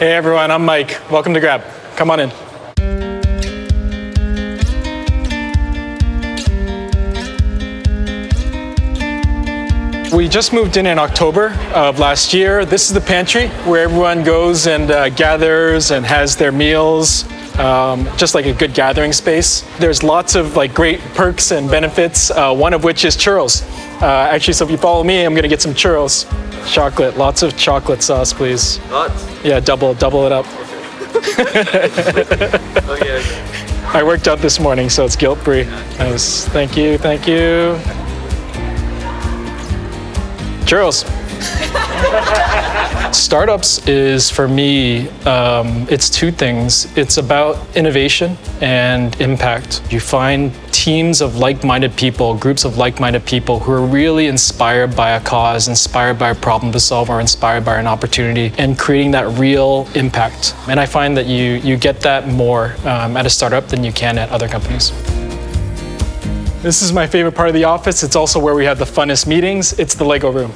Hey everyone, I'm Mike. Welcome to Grab. Come on in. We just moved in October of last year. This is the pantry where everyone goes and gathers and has their meals. Just like a good gathering space. There's lots of great perks and benefits, one of which is churros. Actually, so if you follow me, I'm gonna get some churros. Chocolate, lots of chocolate sauce, please. Lots? Yeah, double it up. Okay. I worked out this morning, so it's guilt-free. Nice. Thank you. Churros. Startups is, for me, it's two things. It's about innovation and impact. You find teams of like-minded people, groups of like-minded people who are really inspired by a cause, inspired by a problem to solve, or inspired by an opportunity, and creating that real impact. And I find that you get that more at a startup than you can at other companies. This is my favorite part of the office. It's also where we have the funnest meetings. It's the Lego room.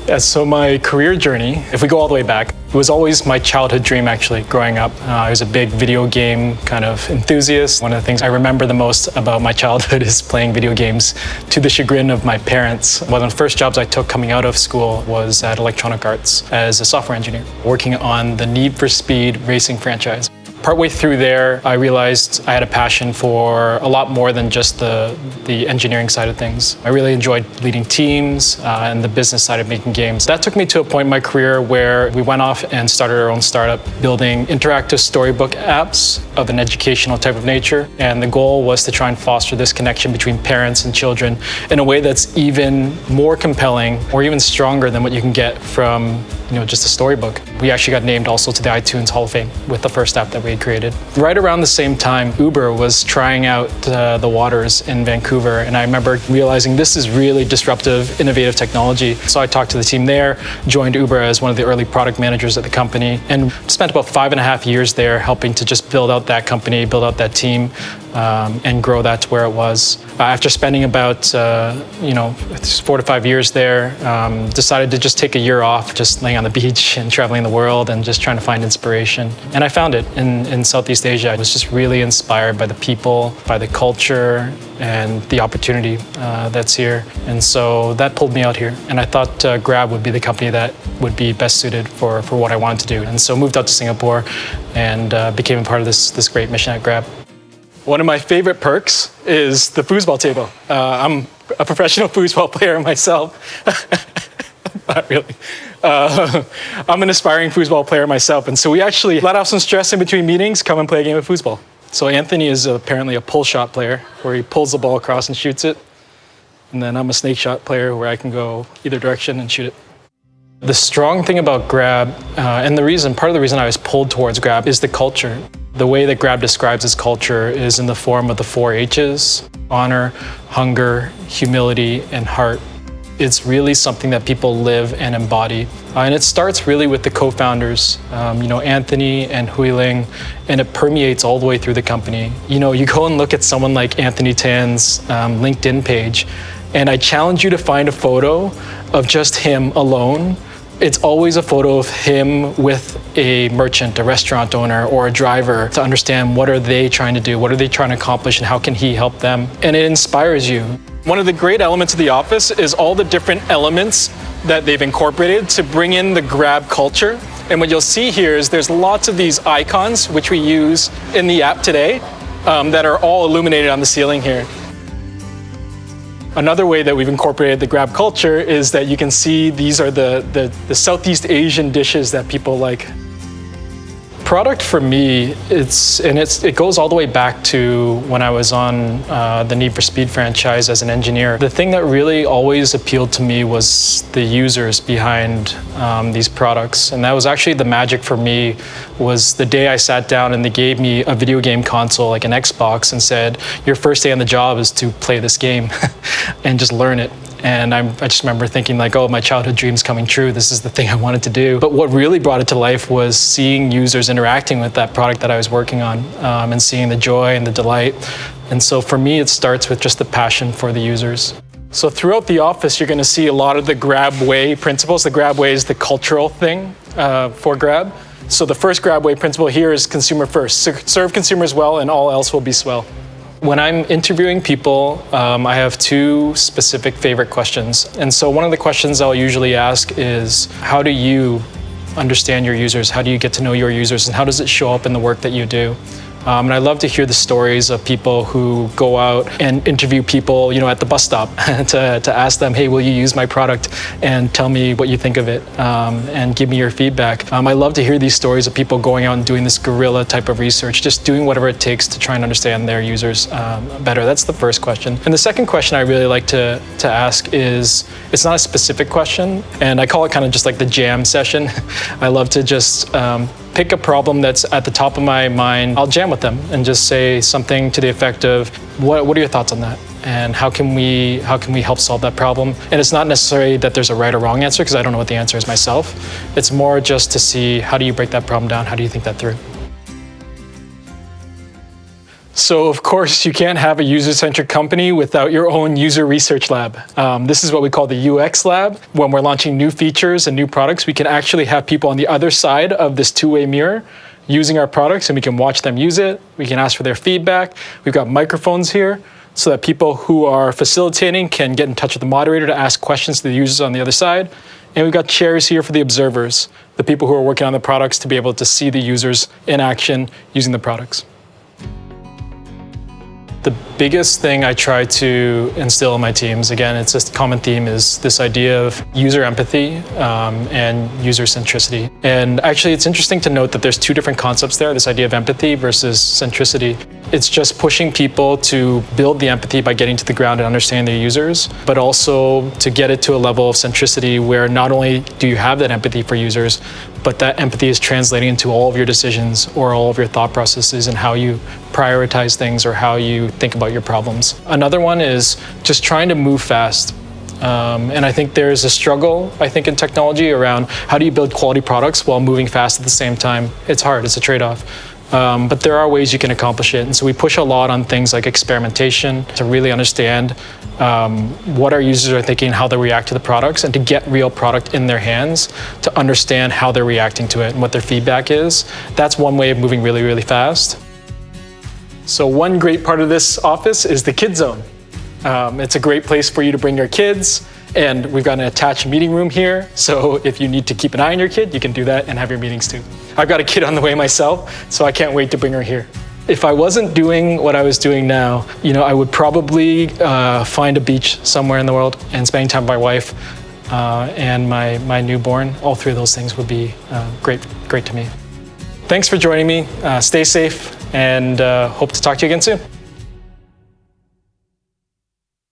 Yeah, so my career journey, if we go all the way back, it was always my childhood dream, actually, growing up. I was a big video game kind of enthusiast. One of the things I remember the most about my childhood is playing video games to the chagrin of my parents. One of the first jobs I took coming out of school was at Electronic Arts as a software engineer, working on the Need for Speed racing franchise. Partway through there, I realized I had a passion for a lot more than just the engineering side of things. I really enjoyed leading teams and the business side of making games. That took me to a point in my career where we went off and started our own startup, building interactive storybook apps of an educational type of nature. And the goal was to try and foster this connection between parents and children in a way that's even more compelling or even stronger than what you can get from just a storybook. We actually got named also to the iTunes Hall of Fame with the first app that we had created. Right around the same time, Uber was trying out the waters in Vancouver, and I remember realizing this is really disruptive, innovative technology. So I talked to the team there, joined Uber as one of the early product managers at the company, and spent about 5.5 years there helping to just build out that company, build out that team, and grow that to where it was. After spending about 4 to 5 years there, decided to just take a year off, just laying on the beach and traveling the world and just trying to find inspiration. And I found it in Southeast Asia. I was just really inspired by the people, by the culture, and the opportunity that's here. And so that pulled me out here. And I thought Grab would be the company that would be best suited for what I wanted to do. And so moved out to Singapore and became a part of this great mission at Grab. One of my favorite perks is the foosball table. I'm a professional foosball player myself. Not really. I'm an aspiring foosball player myself, and so we actually let off some stress in between meetings, come and play a game of foosball. So Anthony is apparently a pull shot player, where he pulls the ball across and shoots it. And then I'm a snake shot player, where I can go either direction and shoot it. The strong thing about Grab, and part of the reason I was pulled towards Grab, is the culture. The way that Grab describes its culture is in the form of the 4 H's: honor, hunger, humility, and heart. It's really something that people live and embody. And it starts really with the co-founders, Anthony and Huiling, and it permeates all the way through the company. You go and look at someone like Anthony Tan's LinkedIn page, and I challenge you to find a photo of just him alone. It's always a photo of him with a merchant, a restaurant owner, or a driver to understand what are they trying to do, what are they trying to accomplish, and how can he help them. And it inspires you. One of the great elements of the office is all the different elements that they've incorporated to bring in the Grab culture. And what you'll see here is there's lots of these icons, which we use in the app today, that are all illuminated on the ceiling here. Another way that we've incorporated the Grab culture is that you can see these are the Southeast Asian dishes that people like. Product for me, it goes all the way back to when I was on the Need for Speed franchise as an engineer. The thing that really always appealed to me was the users behind these products. And that was actually the magic for me, was the day I sat down and they gave me a video game console, like an Xbox, and said, your first day on the job is to play this game and just learn it. And I just remember thinking oh, my childhood dream's coming true. This is the thing I wanted to do. But what really brought it to life was seeing users interacting with that product that I was working on, and seeing the joy and the delight. And so for me, it starts with just the passion for the users. So throughout the office, you're going to see a lot of the Grab Way principles. The Grab Way is the cultural thing. for Grab. So the first Grab Way principle here is consumer first. Serve consumers well and all else will be swell. When I'm interviewing people, I have two specific favorite questions. And so one of the questions I'll usually ask is, how do you understand your users? How do you get to know your users? And how does it show up in the work that you do? And I love to hear the stories of people who go out and interview people, at the bus stop to ask them, hey, will you use my product and tell me what you think of it and give me your feedback. I love to hear these stories of people going out and doing this guerrilla type of research, just doing whatever it takes to try and understand their users better. That's the first question. And the second question I really like to ask is, it's not a specific question, and I call it kind of just like the jam session. I love to just pick a problem that's at the top of my mind. I'll jam with them and just say something to the effect of, what are your thoughts on that? And how can we help solve that problem? And it's not necessarily that there's a right or wrong answer, because I don't know what the answer is myself. It's more just to see, how do you break that problem down? How do you think that through? So of course, you can't have a user-centric company without your own user research lab. This is what we call the UX lab. When we're launching new features and new products, we can actually have people on the other side of this two-way mirror using our products, and we can watch them use it. We can ask for their feedback. We've got microphones here so that people who are facilitating can get in touch with the moderator to ask questions to the users on the other side. And we've got chairs here for the observers, the people who are working on the products, to be able to see the users in action using the products. The biggest thing I try to instill in my teams, again, it's a common theme, is this idea of user empathy and user centricity. And actually, it's interesting to note that there's two different concepts there, this idea of empathy versus centricity. It's just pushing people to build the empathy by getting to the ground and understanding their users, but also to get it to a level of centricity where not only do you have that empathy for users, but that empathy is translating into all of your decisions or all of your thought processes and how you prioritize things or how you think about your problems. Another one is just trying to move fast. And I think there's a struggle, in technology around how do you build quality products while moving fast at the same time. It's hard, it's a trade-off. But there are ways you can accomplish it. And so we push a lot on things like experimentation to really understand what our users are thinking, how they react to the products, and to get real product in their hands to understand how they're reacting to it and what their feedback is. That's one way of moving really, really fast. So one great part of this office is the Kid Zone. It's a great place for you to bring your kids, and we've got an attached meeting room here. So if you need to keep an eye on your kid, you can do that and have your meetings too. I've got a kid on the way myself, so I can't wait to bring her here. If I wasn't doing what I was doing now, I would probably find a beach somewhere in the world and spending time with my wife and my newborn. All three of those things would be great to me. Thanks for joining me. Stay safe, and hope to talk to you again soon.